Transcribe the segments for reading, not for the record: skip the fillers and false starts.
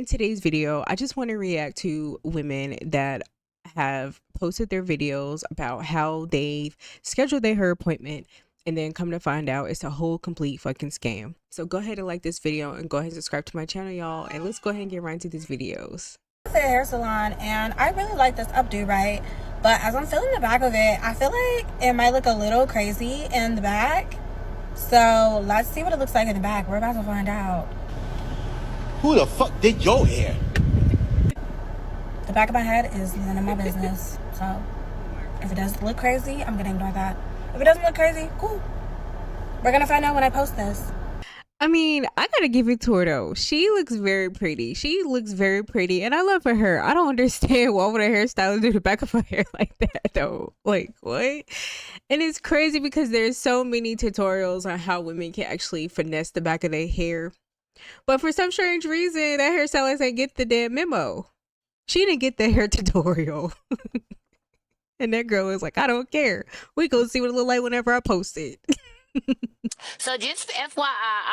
In today's video, I just want to react to women that have posted their videos about how they've scheduled their hair appointment and then come to find out it's a whole complete fucking scam. So go ahead and like this video and go ahead and subscribe to my channel, y'all, and let's go ahead and get right into these videos. It's a hair salon and I really like this updo, right? But as I'm feeling the back of it, I feel like it might look a little crazy in the back. So let's see what it looks like in the back. We're about to find out. Who the fuck did your hair? The back of my head is none of my business. So if it does look crazy, I'm gonna ignore that. If it doesn't look crazy, cool. We're gonna find out when I post this. I mean, I gotta give it to her though. She looks very pretty. She looks very pretty, and I love her hair. I don't understand why would a hairstylist do the back of her hair like that though. Like what? And it's crazy because there's so many tutorials on how women can actually finesse the back of their hair. But for some strange reason, that hairstylist ain't get the damn memo. She didn't get the hair tutorial. And that girl was like, I don't care. We go see what it look like whenever I post it. So just FYI,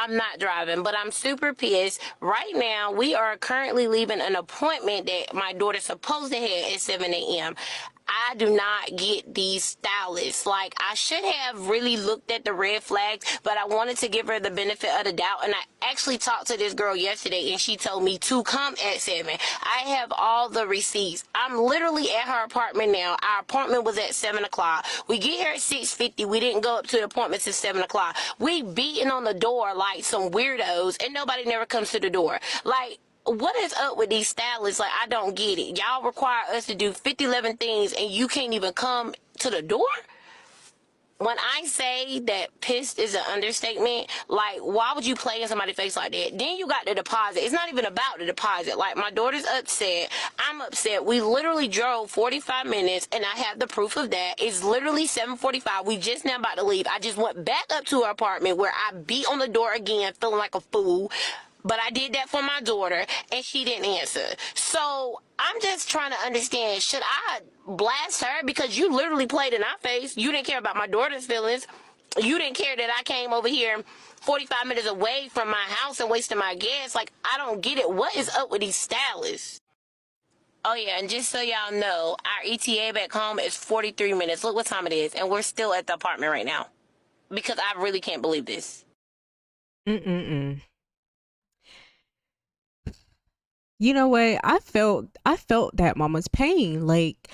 I'm not driving, but I'm super pissed. Right now, we are currently leaving an appointment that my daughter's supposed to have at 7 a.m. I do not get these stylists. Like, I should have really looked at the red flags, but I wanted to give her the benefit of the doubt. And I actually talked to this girl yesterday, and she told me to come at 7. I have all the receipts. I'm literally at her apartment now. Our appointment was at 7 o'clock. We get here at 6:50. We didn't go up to the appointment till 7 o'clock. We beating on the door like some weirdos, and nobody never comes to the door. Like, what is up with these stylists? Like, I don't get it. Y'all require us to do 11 things and you can't even come to the door? When I say that pissed is an understatement, like, why would you play in somebody's face like that? Then you got the deposit. It's not even about the deposit. Like, my daughter's upset. I'm upset. We literally drove 45 minutes, and I have the proof of that. It's literally 7:45. We just now about to leave. I just went back up to her apartment where I beat on the door again, feeling like a fool. But I did that for my daughter, and she didn't answer. So I'm just trying to understand, should I blast her? Because you literally played in our face. You didn't care about my daughter's feelings. You didn't care that I came over here 45 minutes away from my house and wasted my gas. Like, I don't get it. What is up with these stylists? Oh, yeah, and just so y'all know, our ETA back home is 43 minutes. Look what time it is, and we're still at the apartment right now. Because I really can't believe this. You know what? I felt that mama's pain. Like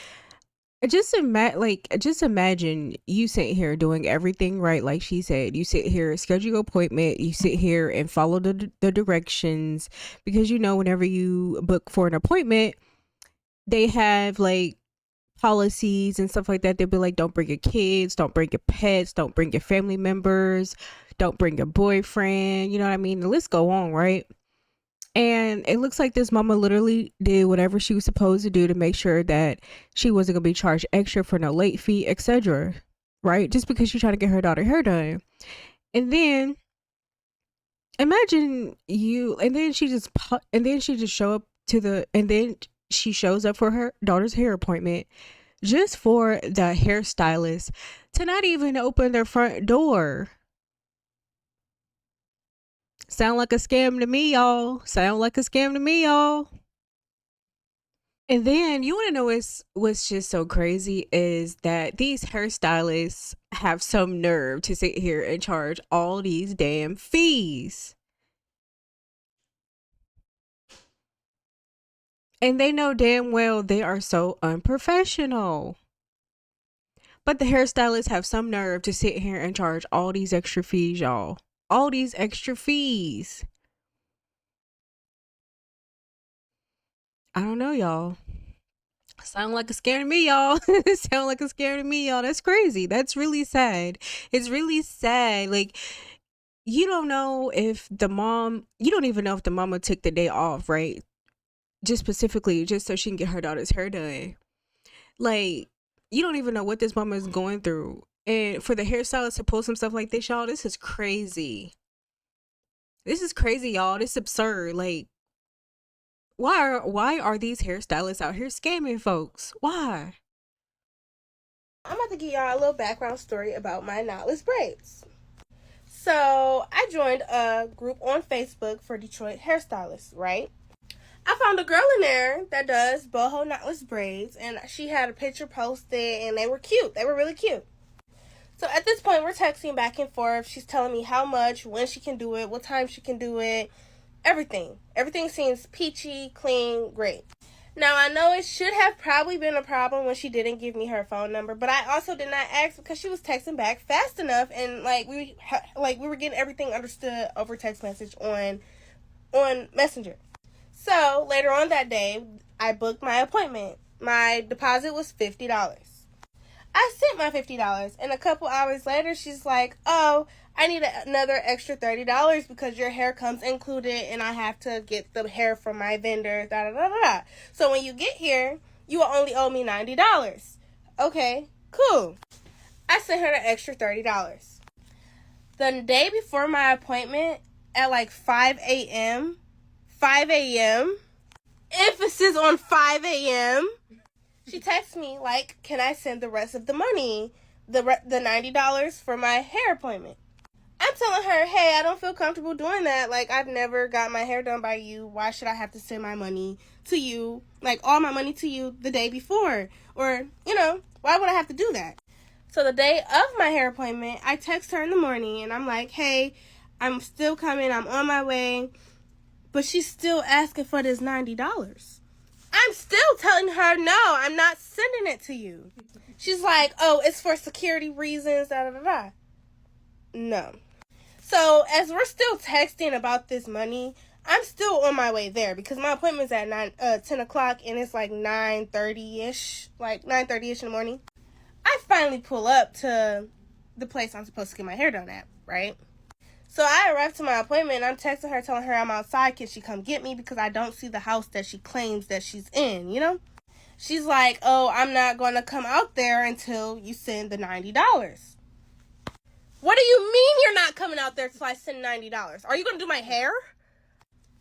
just imagine you sit here doing everything right, like she said. You sit here, schedule your appointment, you sit here and follow the directions, because you know whenever you book for an appointment, they have like policies and stuff like that. They'll be like, don't bring your kids, don't bring your pets, don't bring your family members, don't bring your boyfriend, you know what I mean? The list go on, right? And it looks like this mama literally did whatever she was supposed to do to make sure that she wasn't gonna be charged extra for no late fee, etc. Right? Just because she's trying to get her daughter hair done. And then imagine you, and then she just show up to the, and then she shows up for her daughter's hair appointment just for the hairstylist to not even open their front door. Sound like a scam to me, y'all. Sound like a scam to me, y'all. And then you want to know what's just so crazy is that these hairstylists have some nerve to sit here and charge all these damn fees. And they know damn well they are so unprofessional. But the hairstylists have some nerve to sit here and charge all these extra fees, y'all. All these extra fees. I don't know, y'all. Sound like a scare to me, y'all. Sound like a scare to me, y'all. That's crazy. That's really sad. It's really sad. Like, you don't know if the mom, you don't even know if the mama took the day off, right? Just specifically, just so she can get her daughter's hair done. Like, you don't even know what this mama is going through. And for the hairstylist to post some stuff like this, y'all, this is crazy. This is crazy, y'all. This is absurd. Like, why are these hairstylists out here scamming folks? Why? I'm about to give y'all a little background story about my knotless braids. So I joined a group on Facebook for Detroit hairstylists, right? I found a girl in there that does boho knotless braids, and she had a picture posted, and they were cute. They were really cute. So at this point, we're texting back and forth. She's telling me how much, when she can do it, what time she can do it, everything. Everything seems peachy, clean, great. Now, I know it should have probably been a problem when she didn't give me her phone number, but I also did not ask because she was texting back fast enough, and we were getting everything understood over text message on Messenger. So later on that day, I booked my appointment. My deposit was $50. I sent my $50, and a couple hours later, she's like, "Oh, I need another extra $30 because your hair comes included, and I have to get the hair from my vendor, da da da da da. So when you get here, you will only owe me $90. Okay, cool. I sent her the extra $30. The day before my appointment, at like 5 a.m., emphasis on 5 a.m., she texts me like, "Can I send the rest of the money, the $90 for my hair appointment?" I'm telling her, "Hey, I don't feel comfortable doing that. Like, I've never got my hair done by you. Why should I have to send my money to you, like all my money to you the day before? Or, why would I have to do that?" So the day of my hair appointment, I text her in the morning, and I'm like, "Hey, I'm still coming. I'm on my way." But she's still asking for this $90. I'm still telling her, "No, I'm not sending it to you." She's like, "Oh, it's for security reasons, da da da da." No. So as we're still texting about this money, I'm still on my way there because my appointment's at 10 o'clock, and it's like 9:30-ish, in the morning. I finally pull up to the place I'm supposed to get my hair done at, right? So I arrived to my appointment, and I'm texting her, telling her I'm outside. Can she come get me? Because I don't see the house that she claims that she's in, She's like, "Oh, I'm not going to come out there until you send the $90. What do you mean you're not coming out there until I send $90? Are you going to do my hair?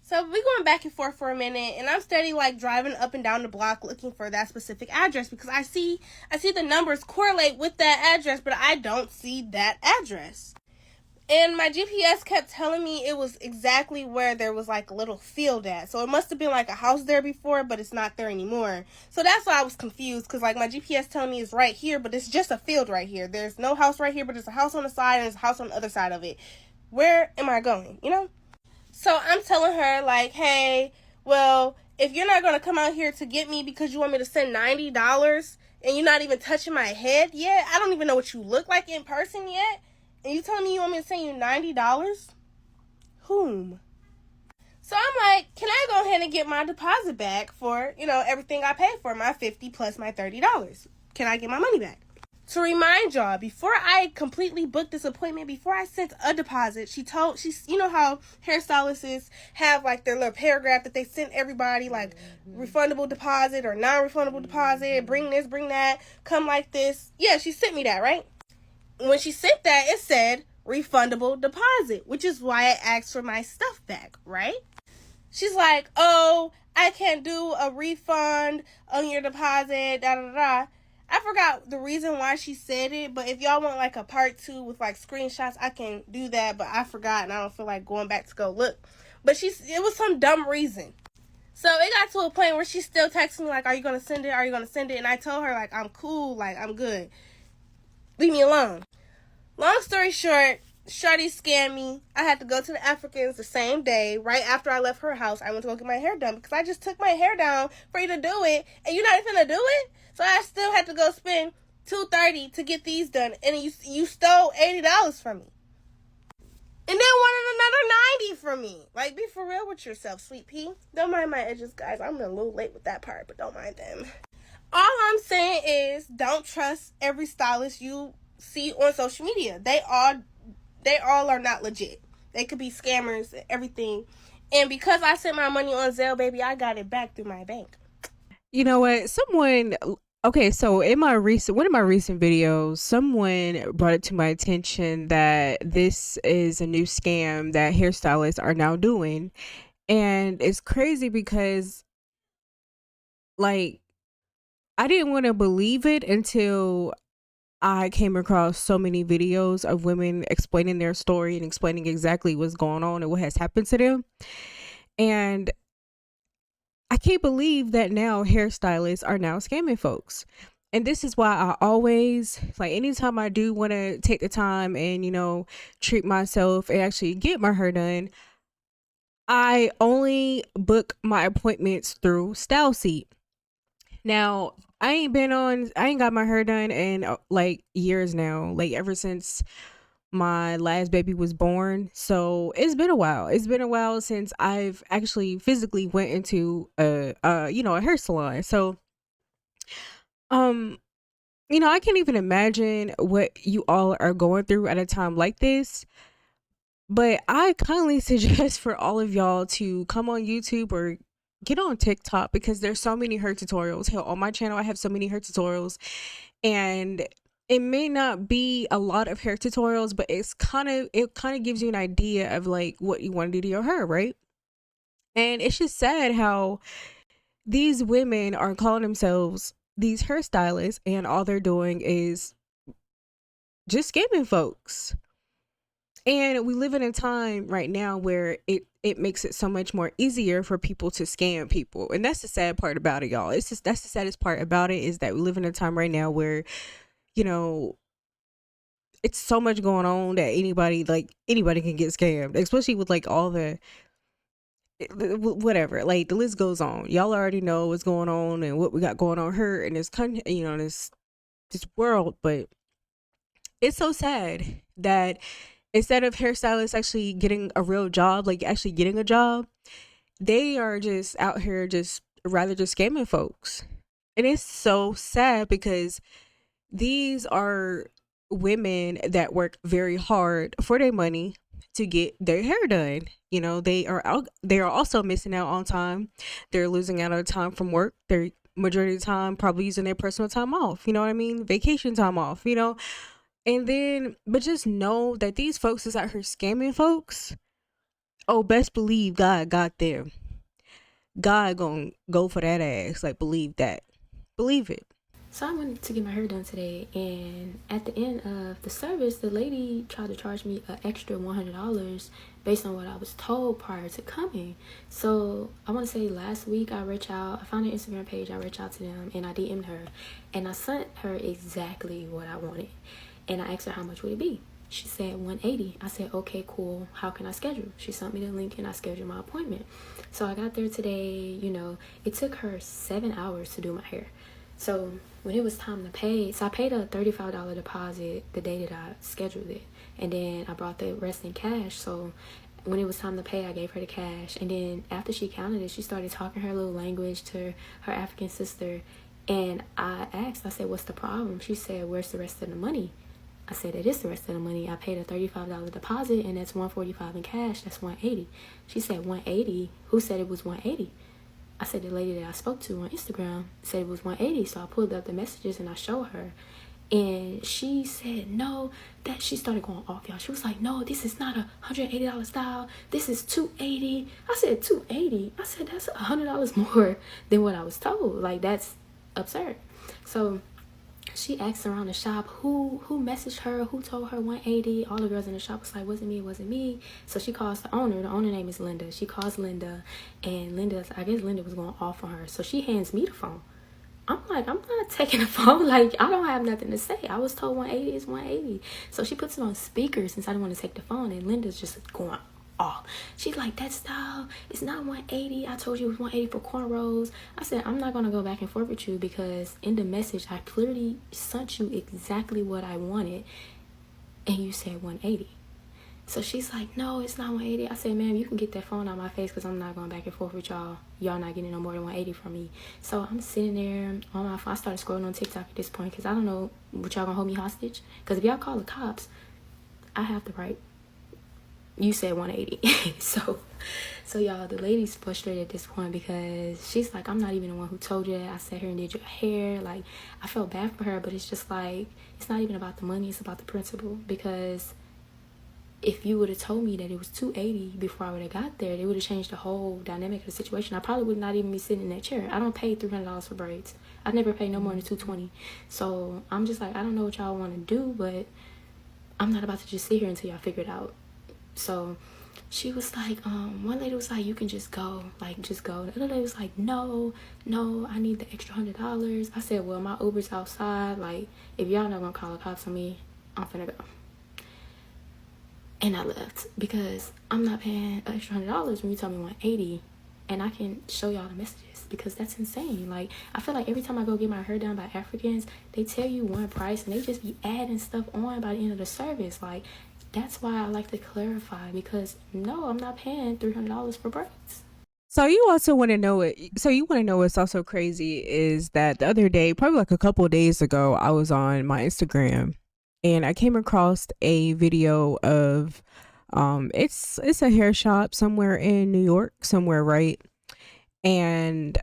So we going back and forth for a minute, and I'm steady driving up and down the block looking for that specific address because I see the numbers correlate with that address, but I don't see that address. And my GPS kept telling me it was exactly where there was a little field at. So it must have been a house there before, but it's not there anymore. So that's why I was confused because my GPS telling me it's right here, but it's just a field right here. There's no house right here, but there's a house on the side and there's a house on the other side of it. Where am I going, So I'm telling her "Hey, well, if you're not going to come out here to get me because you want me to send $90 and you're not even touching my head yet, I don't even know what you look like in person yet, and you telling me you want me to send you $90? Whom? So I'm like, can I go ahead and get my deposit back for, everything I paid for, my $50 plus my $30? Can I get my money back? To remind y'all, before I completely booked this appointment, before I sent a deposit, she's how hairstylists have their little paragraph that they send everybody, refundable deposit or non-refundable deposit, bring this, bring that, come like this. Yeah, she sent me that, right? When she sent that, it said refundable deposit, which is why I asked for my stuff back, right? She's like, "Oh, I can't do a refund on your deposit, da da da." I forgot the reason why she said it, but if y'all want a part 2 with screenshots, I can do that, but I forgot and I don't feel like going back to go look. But it was some dumb reason. So it got to a point where she's still texting me "Are you going to send it? Are you going to send it?" And I told her I'm cool, I'm good. Leave me alone. Long story short, shorty scammed me. I had to go to the Africans the same day. Right after I left her house, I went to go get my hair done because I just took my hair down for you to do it, and you're not even gonna do it. So I still had to go spend $230 to get these done, and you stole $80 from me, and then wanted another $90 from me. Be for real with yourself, sweet pea. Don't mind my edges, guys. I'm a little late with that part, but don't mind them. All I'm saying is, don't trust every stylist you see on social media. They all are not legit. They could be scammers and everything. And because I sent my money on Zelle, baby, I got it back through my bank. You know what? So in one of my recent videos, someone brought it to my attention that this is a new scam that hairstylists are now doing. And it's crazy because I didn't want to believe it until I came across so many videos of women explaining their story and explaining exactly what's going on and what has happened to them. And I can't believe that now hairstylists are now scamming folks. And this is why I always, like, anytime I do want to take the time and, treat myself and actually get my hair done, I only book my appointments through Style Seat. Now, I ain't got my hair done in like years now, like ever since my last baby was born. So it's been a while. It's been a while since I've actually physically went into a hair salon. So, um, I can't even imagine what you all are going through at a time like this. But I kindly suggest for all of y'all to come on YouTube or get on TikTok because there's so many hair tutorials. Hell, on my channel, I have so many hair tutorials, and it may not be a lot of hair tutorials, but it kind of gives you an idea of like what you want to do to your hair, right? And it's just sad how these women are calling themselves these hairstylists, and all they're doing is just scamming folks. And we live in a time right now where it makes it so much more easier for people to scam people. And that's the sad part about it, y'all. That's the saddest part about it, is that we live in a time right now where, it's so much going on that anybody can get scammed, especially with like all the whatever, like the list goes on. Y'all already know what's going on and what we got going on here in this country, this world. But it's so sad that instead of hairstylists actually getting a real job, like actually getting a job, they are just out here just scamming folks. And it's so sad because these are women that work very hard for their money to get their hair done. They are also missing out on time. They're losing out on time from work. They're majority of the time probably using their personal time off. You know what I mean? Vacation time off, And then, but just know that these folks is out here scamming folks. Oh, best believe God got them. God gonna go for that ass. Like, believe that. Believe it. So I went to get my hair done today, and at the end of the service, the lady tried to charge me an extra $100 based on what I was told prior to coming. So I want to say last week I found an Instagram page, I reached out to them, and I DM'd her, and I sent her exactly what I wanted. And I asked her how much would it be. She said $180. I said, okay, cool. How can I schedule? She sent me the link and I scheduled my appointment. So I got there today. It took her 7 hours to do my hair. So when it was time to pay, so I paid a $35 deposit the day that I scheduled it. And then I brought the rest in cash. So when it was time to pay, I gave her the cash. And then after she counted it, she started talking her little language to her African sister. And I asked, I said, what's the problem? She said, where's the rest of the money? I said, that is the rest of the money. I paid a $35 deposit, and that's $145 in cash. That's $180. She said, $180? Who said it was $180? I said, the lady that I spoke to on Instagram said it was $180. So I pulled up the messages and I showed her. And she said, no, that she started going off, y'all. She was like, no, this is not a $180 style. This is $280. I said, $280? I said, that's $100 more than what I was told. Like, that's absurd. So she asked around the shop who messaged her, who told her $180. All the girls in the shop was like, wasn't me. So she calls the owner. The owner name is Linda. She calls Linda, and I guess Linda was going off on her. So she hands me the phone. I'm like, I'm not taking the phone. Like, I don't have nothing to say. I was told 180 is 180. So she puts it on speaker since I didn't want to take the phone, and Linda's just going off. She's like, that style is not 180. I told you it was 180 for cornrows. I said, I'm not going to go back and forth with you because in the message, I clearly sent you exactly what I wanted, and you said 180. So she's like, no, it's not 180. I said, ma'am, you can get that phone out of my face because I'm not going back and forth with y'all. Y'all not getting no more than 180 from me. So I'm sitting there on my phone. I started scrolling on TikTok at this point because I don't know what y'all going to hold me hostage. Because if y'all call the cops, I have the right. You said 180. so y'all, the lady's frustrated at this point because she's like, I'm not even the one who told you that. I sat here and did your hair. Like, I felt bad for her, but it's just like, it's not even about the money. It's about the principle. Because if you would have told me that it was 280 before I would have got there, it would have changed the whole dynamic of the situation. I probably would not even be sitting in that chair. I don't pay $300 for braids. I never pay no more than $220. So I'm just like, I don't know what y'all want to do, but I'm not about to just sit here until y'all figure it out. So she was like, one lady was like, you can just go, like, just go. The other lady was like, no, I need the extra $100. I said, well, my Uber's outside. Like, if y'all not gonna call the cops on me, I'm finna go. And I left because I'm not paying an extra $100 when you tell me $180, and I can show y'all the messages because that's insane. Like, I feel like every time I go get my hair done by Africans, they tell you one price and they just be adding stuff on by the end of the service. Like, that's why I like to clarify, because no, I'm not paying $300 for braids. So you also want to know it. So you want to know what's also crazy is that the other day, probably like a couple of days ago, I was on my Instagram and I came across a video of it's a hair shop somewhere in New York, somewhere, right? And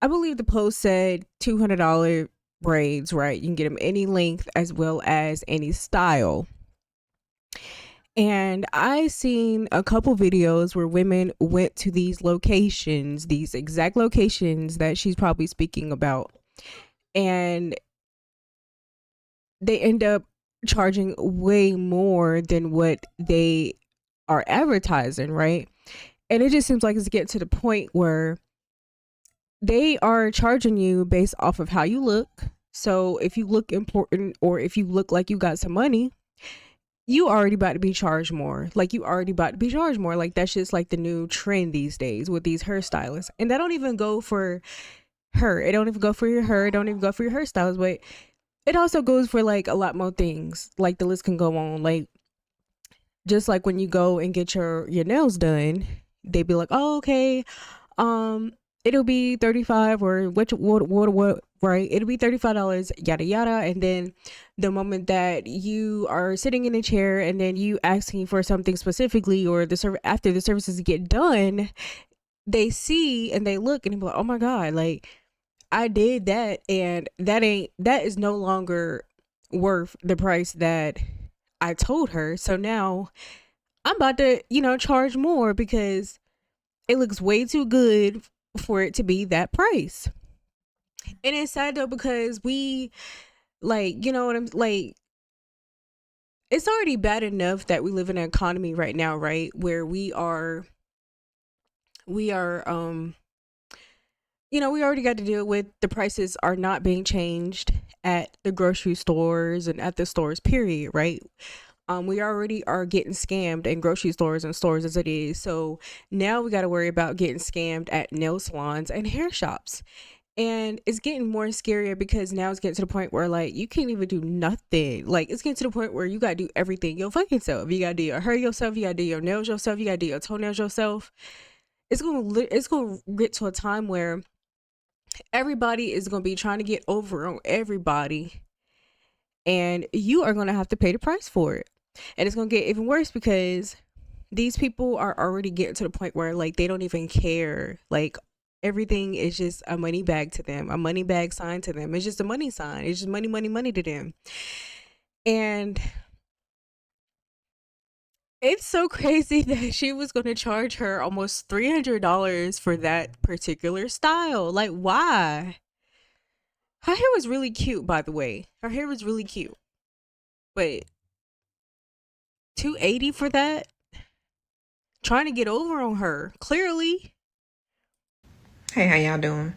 I believe the post said $200 braids, right? You can get them any length as well as any style. And I seen a couple videos where women went to these locations, these exact locations that she's probably speaking about, and they end up charging way more than what they are advertising, right? And it just seems like it's getting to the point where they are charging you based off of how you look. So if you look important or if you look like you got some money, you already about to be charged more. Like, that's just like the new trend these days with these hairstylists. And that don't even go for her. It don't even go for your hair. It don't even go for your hairstylists. But it also goes for like a lot more things. Like, the list can go on. Like, just like when you go and get your nails done, they be like, oh, okay, it'll be 35 or what, right? It'll be $35, yada yada. And then the moment that you are sitting in a chair and then you asking for something specifically, or after the services get done, they see and they look and they be like, oh my god, like, I did that, and that is no longer worth the price that I told her. So now I'm about to, charge more because it looks way too good for it to be that price. And it's sad though, because we, like, what I'm like, it's already bad enough that we live in an economy right now, right, where we are we already got to deal with the prices are not being changed at the grocery stores and at the stores, period, right? We already are getting scammed in grocery stores and stores as it is. So now we got to worry about getting scammed at nail salons and hair shops. And it's getting more scarier because now it's getting to the point where, like, you can't even do nothing. Like, it's getting to the point where you got to do everything your fucking self. You got to do your hair yourself. You got to do your nails yourself. You got to do your toenails yourself. It's going to get to a time where everybody is going to be trying to get over on everybody. And you are going to have to pay the price for it. And it's going to get even worse because these people are already getting to the point where, like, they don't even care. Like, everything is just a money bag to them, a money bag sign to them. It's just a money sign. It's just money, money, money to them. And it's so crazy that she was going to charge her almost $300 for that particular style. Like, why? Her hair was really cute, by the way. Her hair was really cute. But $280 for that? Trying to get over on her, clearly. Hey, how y'all doing?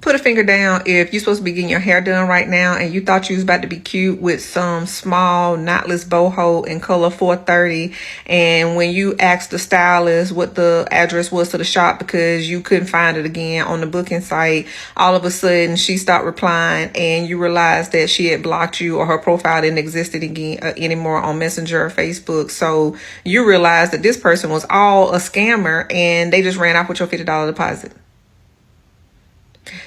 Put a finger down if you're supposed to be getting your hair done right now and you thought you was about to be cute with some small knotless boho in color 430, and when you asked the stylist what the address was to the shop because you couldn't find it again on the booking site, all of a sudden she stopped replying and you realized that she had blocked you or her profile didn't exist again anymore on Messenger or Facebook. So you realized that this person was all a scammer and they just ran off with your $50 deposit.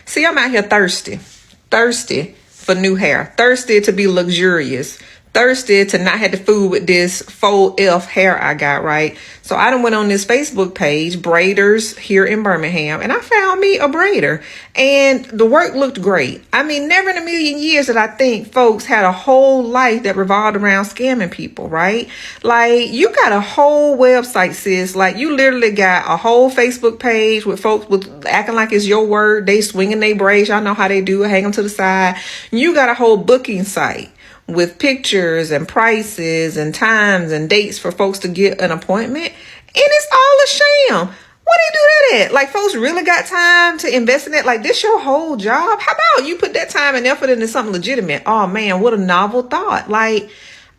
See, I'm out here thirsty for new hair, thirsty to be luxurious, thirsty to not have to fool with this faux F hair I got, right? So I done went on this Facebook page, Braiders here in Birmingham, and I found me a braider, and the work looked great. I mean, never in a million years did I think folks had a whole life that revolved around scamming people, right? Like, you got a whole website, sis. Like, you literally got a whole Facebook page with folks with acting like it's your word. They swinging their braids. Y'all know how they do it. Hang them to the side. You got a whole booking site with pictures and prices and times and dates for folks to get an appointment. it's all a sham. What do you do that at? Like, folks really got time to invest in it? Like, this your whole job? How about you put that time and effort into something legitimate? Oh man, what a novel thought. Like,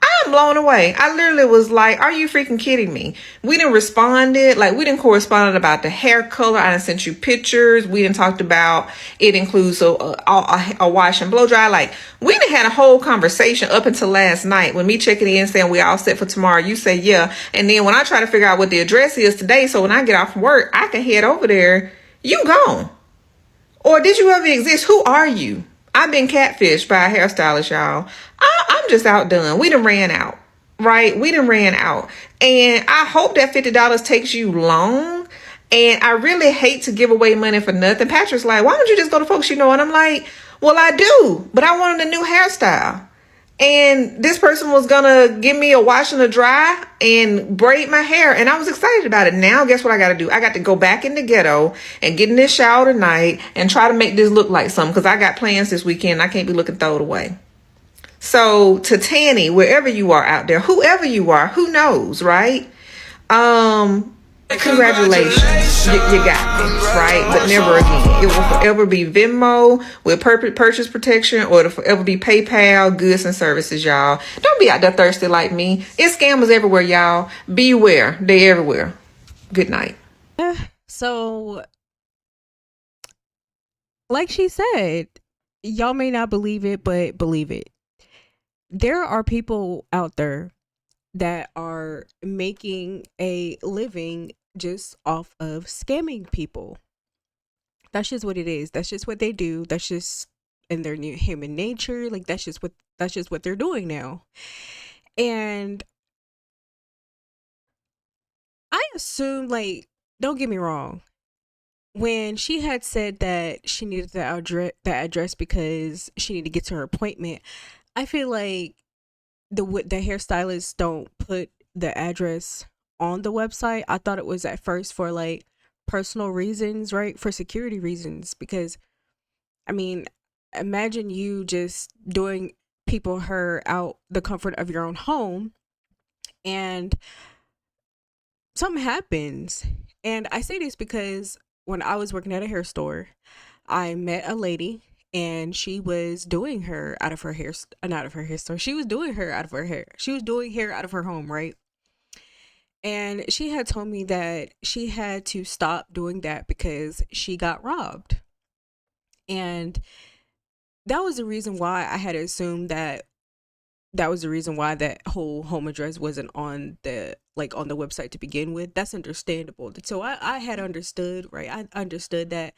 I'm blown away. I literally was like, are you freaking kidding me? We didn't responded. Like, we didn't correspond about the hair color. I done sent you pictures. We didn't talked about it includes a wash and blow dry. Like, we didn't had a whole conversation up until last night when me checking in saying we all set for tomorrow. You say yeah. And then when I try to figure out what the address is today, so when I get off from work, I can head over there. You gone. Or did you ever exist? Who are you? I've been catfished by a hairstylist, y'all. I'm just outdone. We done ran out, right? We done ran out. And I hope that $50 takes you long. And I really hate to give away money for nothing. Patrick's like, why don't you just go to folks you know? And I'm like, well, I do, but I wanted a new hairstyle. And this person was gonna give me a wash and a dry and braid my hair. And I was excited about it. Now, guess what I gotta do? I got to go back in the ghetto and get in this shower tonight and try to make this look like something, because I got plans this weekend. I can't be looking thrown away. So to Tanny, wherever you are out there, whoever you are, who knows, right? Congratulations. You got me, right? But never again. It will forever be Venmo with purchase protection, or it'll forever be PayPal, goods and services, y'all. Don't be out there thirsty like me. It's scammers everywhere, y'all. Beware. They everywhere. Good night. So, like she said, y'all may not believe it, but believe it. There are people out there that are making a living just off of scamming people. That's just what it is. That's just what they do. That's just in their new human nature. Like, that's just what they're doing now. And I assume, like, don't get me wrong, when she had said that she needed the address because she needed to get to her appointment, I feel like the hairstylists don't put the address on the website. I thought it was at first for like personal reasons, right? For security reasons. Because I mean, imagine you just doing people hair out the comfort of your own home and something happens. And I say this because when I was working at a hair store, I met a lady and she was doing her out of her hair, not out of her hair store. She was doing her out of her hair. She was doing hair out of her home, right? And she had told me that she had to stop doing that because she got robbed. And that was the reason why I had assumed that was the reason why that whole home address wasn't on the website to begin with. That's understandable. So I had understood, right? I understood that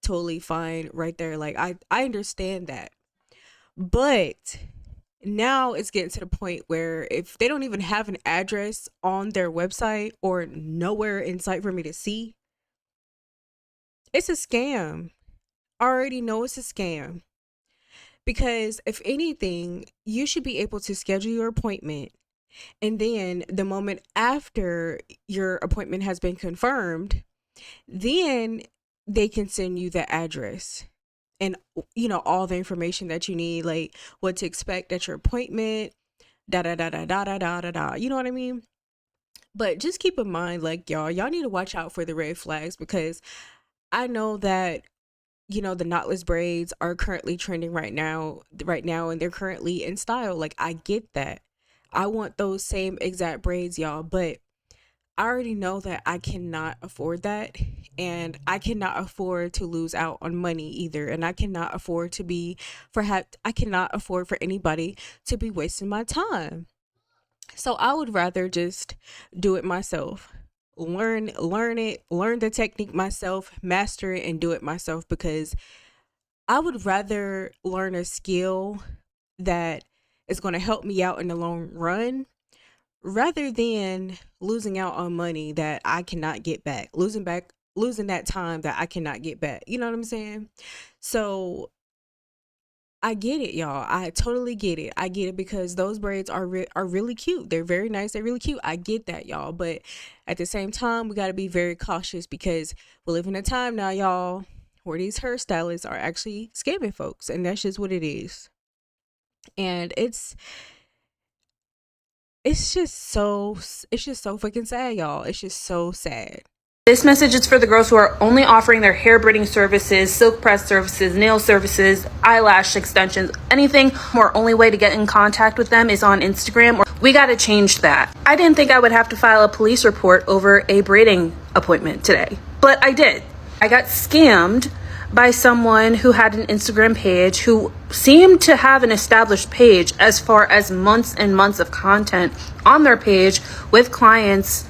totally fine right there. Like, I understand that. But now it's getting to the point where if they don't even have an address on their website or nowhere in sight for me to see, it's a scam. I already know it's a scam. Because if anything, you should be able to schedule your appointment, and then the moment after your appointment has been confirmed, then they can send you the address and, you know, all the information that you need, like what to expect at your appointment, da da da da da da da da da. You know what I mean? But just keep in mind, like, y'all need to watch out for the red flags, because I know that, you know, the knotless braids are currently trending right now, and they're currently in style. Like, I get that. I want those same exact braids, y'all, but I already know that I cannot afford that, and I cannot afford to lose out on money either, and I cannot afford for anybody to be wasting my time. So I would rather just do it myself. Learn the technique myself, master it, and do it myself, because I would rather learn a skill that is going to help me out in the long run, rather than losing out on money that I cannot get back, losing that time that I cannot get back. You know what I'm saying? So I get it, y'all. I totally get it. I get it, because those braids are really cute. They're very nice. They're really cute. I get that, y'all. But at the same time, we got to be very cautious, because we live in a time now, y'all, where these hairstylists are actually scamming folks, and that's just what it is. And it's just so fucking sad, y'all. It's just so sad. This message is for the girls who are only offering their hair braiding services, silk press services, nail services, eyelash extensions, anything. Our only way to get in contact with them is on Instagram. We got to change that. I didn't think I would have to file a police report over a braiding appointment today, but I did. I got scammed by someone who had an Instagram page who seemed to have an established page as far as months and months of content on their page with clients,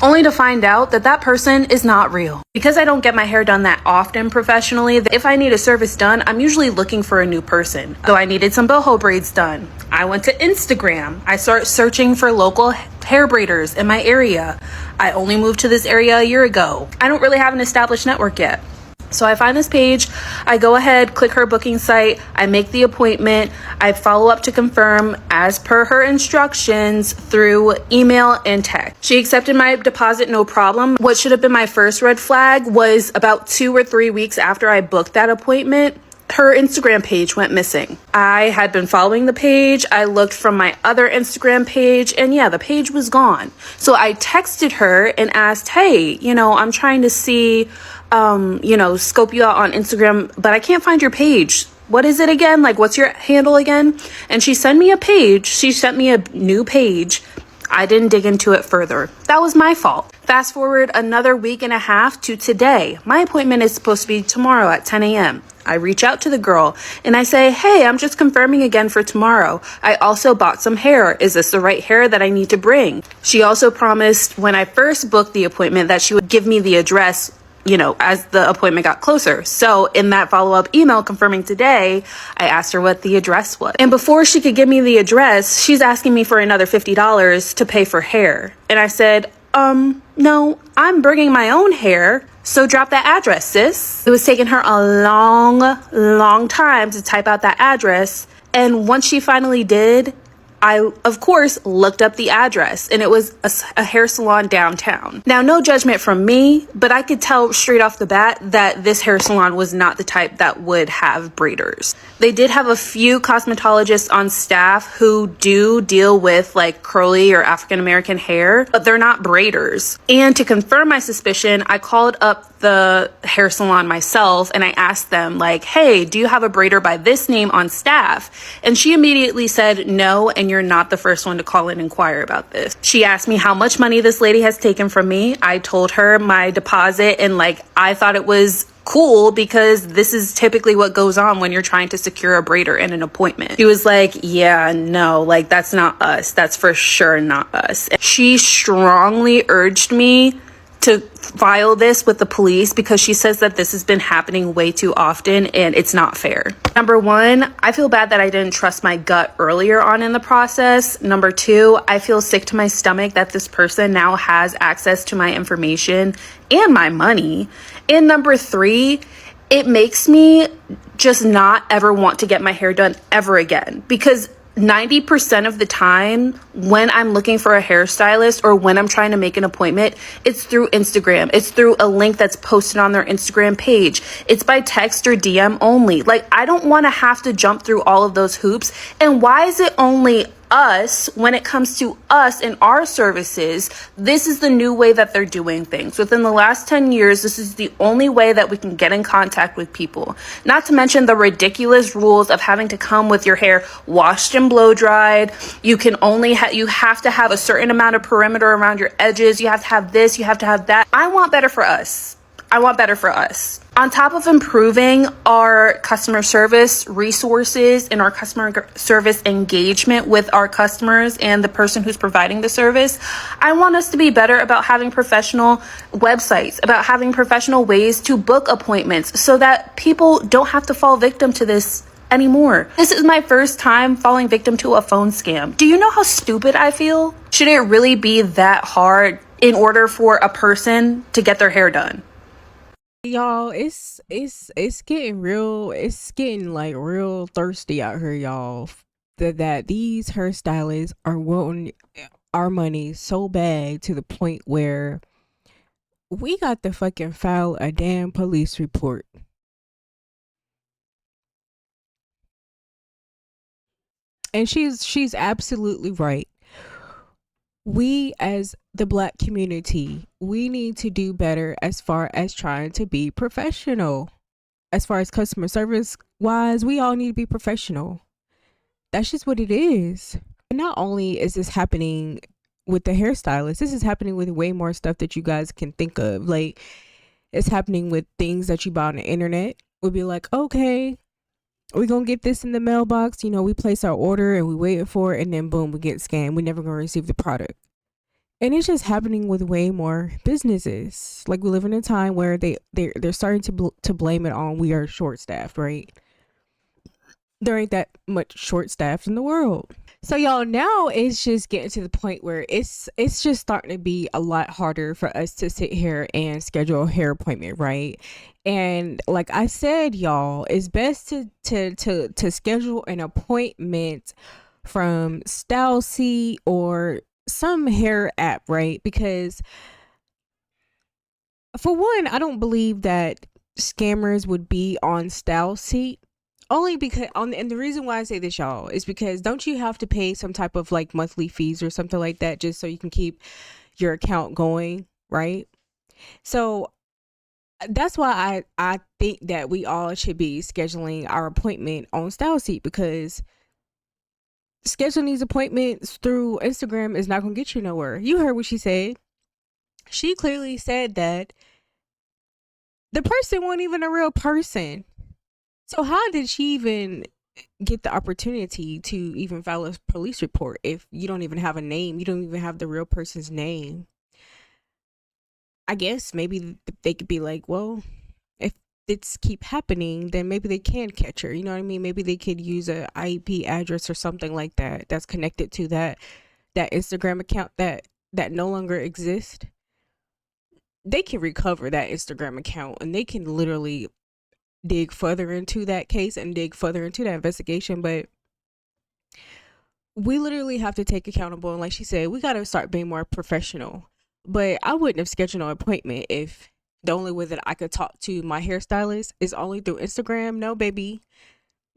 only to find out that that person is not real. Because I don't get my hair done that often professionally, if I need a service done, I'm usually looking for a new person. So I needed some boho braids done. I went to Instagram. I started searching for local hair braiders in my area. I only moved to this area a year ago. I don't really have an established network yet. So I find this page, I go ahead, click her booking site, I make the appointment, I follow up to confirm as per her instructions through email and text. She accepted my deposit, no problem. What should have been my first red flag was about 2 or 3 weeks after I booked that appointment, her Instagram page went missing. I had been following the page. I looked from my other Instagram page and yeah, the page was gone. So I texted her and asked, hey, I'm trying to see, scope you out on Instagram, but I can't find your page. What is it again? Like, what's your handle again? And she sent me a page. She sent me a new page. I didn't dig into it further. That was my fault. Fast forward another week and a half to today. My appointment is supposed to be tomorrow at 10 a.m. I reach out to the girl and I say, hey, I'm just confirming again for tomorrow. I also bought some hair. Is this the right hair that I need to bring? She also promised when I first booked the appointment that she would give me the address, as the appointment got closer. So in that follow-up email confirming today, I asked her what the address was. And before she could give me the address, she's asking me for another $50 to pay for hair. And I said, no, I'm bringing my own hair. So drop that address, sis. It was taking her a long time to type out that address. And once she finally did, I, of course, looked up the address and it was a hair salon downtown. Now, no judgment from me, but I could tell straight off the bat that this hair salon was not the type that would have braiders. They did have a few cosmetologists on staff who do deal with like curly or African American hair, but they're not braiders. And to confirm my suspicion, I called up the hair salon myself and I asked them like, hey, do you have a braider by this name on staff? And she immediately said no, and you're not the first one to call and inquire about this. She asked me how much money this lady has taken from me. I told her my deposit and I thought it was cool because this is typically what goes on when you're trying to secure a braider in an appointment. She was like, yeah, no, that's not us. That's for sure not us. She strongly urged me to file this with the police because she says that this has been happening way too often and it's not fair. Number one, I feel bad that I didn't trust my gut earlier on in the process. Number two, I feel sick to my stomach that this person now has access to my information and my money. And number three, it makes me just not ever want to get my hair done ever again because 90% of the time when I'm looking for a hairstylist or when I'm trying to make an appointment, it's through Instagram. It's through a link that's posted on their Instagram page. It's by text or DM only. I don't want to have to jump through all of those hoops. And why is it only us when it comes to us and our services? This is the new way that they're doing things. Within the last 10 years, this is the only way that we can get in contact with people. Not to mention the ridiculous rules of having to come with your hair washed and blow dried. You can only you have to have a certain amount of perimeter around your edges. You have to have this, you have to have that. I want better for us. On top of improving our customer service resources and our customer service engagement with our customers and the person who's providing the service, I want us to be better about having professional websites, about having professional ways to book appointments so that people don't have to fall victim to this anymore. This is my first time falling victim to a phone scam. Do you know how stupid I feel? Should it really be that hard in order for a person to get their hair done? Y'all, it's getting real. It's getting real thirsty out here, y'all. That these hairstylists are wanting our money so bad to the point where we got to fucking file a damn police report. And she's absolutely right. we as the Black community, we need to do better as far as trying to be professional. As far as customer service wise, we all need to be professional. That's just what it is. And not only is this happening with the hairstylist, this is happening with way more stuff that you guys can think of. Like, it's happening with things that you buy on the internet. We'll be like, okay, we're gonna get this in the mailbox. You know, we place our order and we wait for it, and then boom, we get scammed. We're never gonna receive the product. And it's just happening with way more businesses. Like, we live in a time where they're starting to blame it on we are short staffed, right? There ain't that much short staffed in the world. So y'all, now it's just getting to the point where it's just starting to be a lot harder for us to sit here and schedule a hair appointment, right? And like I said, y'all, it's best to schedule an appointment from Stylist or some hair app, right? Because for one, I don't believe that scammers would be on Stylist. Only because and the reason why I say this, y'all, is because don't you have to pay some type of like monthly fees or something like that just so you can keep your account going, right? So that's why I think that we all should be scheduling our appointment on Stylist, because scheduling these appointments through Instagram is not gonna get you nowhere. You heard what she said. She clearly said that the person wasn't even a real person. So how did she even get the opportunity to even file a police report if you don't even have a name? You don't even have the real person's name. I guess maybe they could be like, well, if it's keep happening, then maybe they can catch her. You know what I mean? Maybe they could use a IP address or something like that that's connected to that Instagram account that no longer exists. They can recover that Instagram account and they can literally dig further into that case and dig further into that investigation. But we literally have to take accountable, and like she said, we got to start being more professional. But I wouldn't have scheduled an appointment if the only way that I could talk to my hairstylist is only through Instagram. No, baby,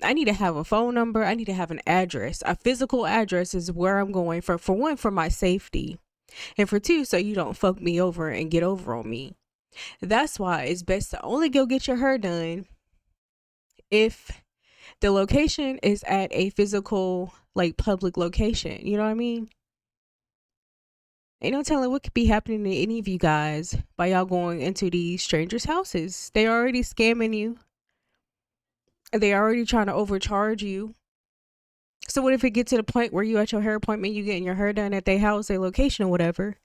I need to have a phone number. I need to have an address. A physical address is where I'm going for one, for my safety, and for two, so you don't fuck me over and get over on me. That's why it's best to only go get your hair done if the location is at a physical, like, public location. You know what I mean? Ain't no telling what could be happening to any of you guys by y'all going into these strangers' houses. They already scamming you. They already trying to overcharge you. So what if it gets to the point where you at your hair appointment, you getting your hair done at their house, their location or whatever,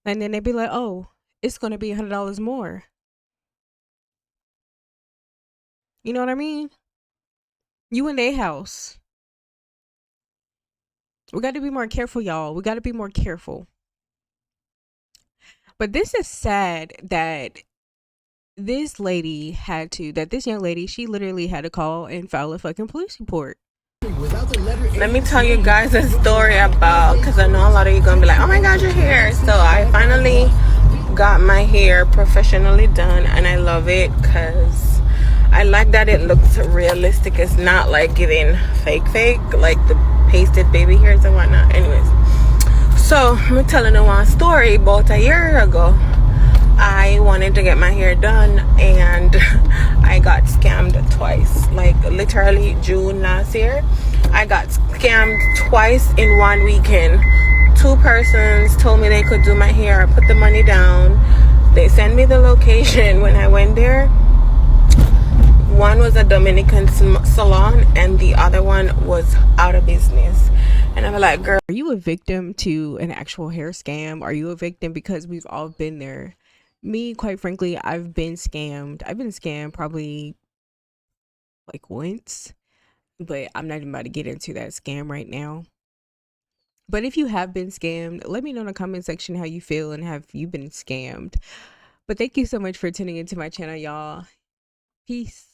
and then they be like, oh, it's going to be $100 more. You know what I mean? You in their house. We got to be more careful, y'all. We got to be more careful. But this is sad that this young lady, she literally had to call and file a fucking police report. Let me tell you guys a story about, because I know a lot of you gonna be like, oh my god, your hair. So I finally got my hair professionally done, and I love it because I like that it looks realistic. It's not like giving fake like the pasted baby hairs and whatnot. Anyways, so I'm telling you one story. About a year ago, I wanted to get my hair done and I got scammed twice. Like literally June last year, I got scammed twice in one weekend. 2 persons told me they could do my hair. I put the money down. They sent me the location. When I went there, one was a Dominican salon and the other one was out of business. And I'm like, girl, are you a victim to an actual hair scam? Are you a victim? Because we've all been there. Me, quite frankly, I've been scammed. I've been scammed probably like once, but I'm not even about to get into that scam right now. But if you have been scammed, let me know in the comment section how you feel and have you been scammed. But thank you so much for tuning into my channel, y'all. Peace.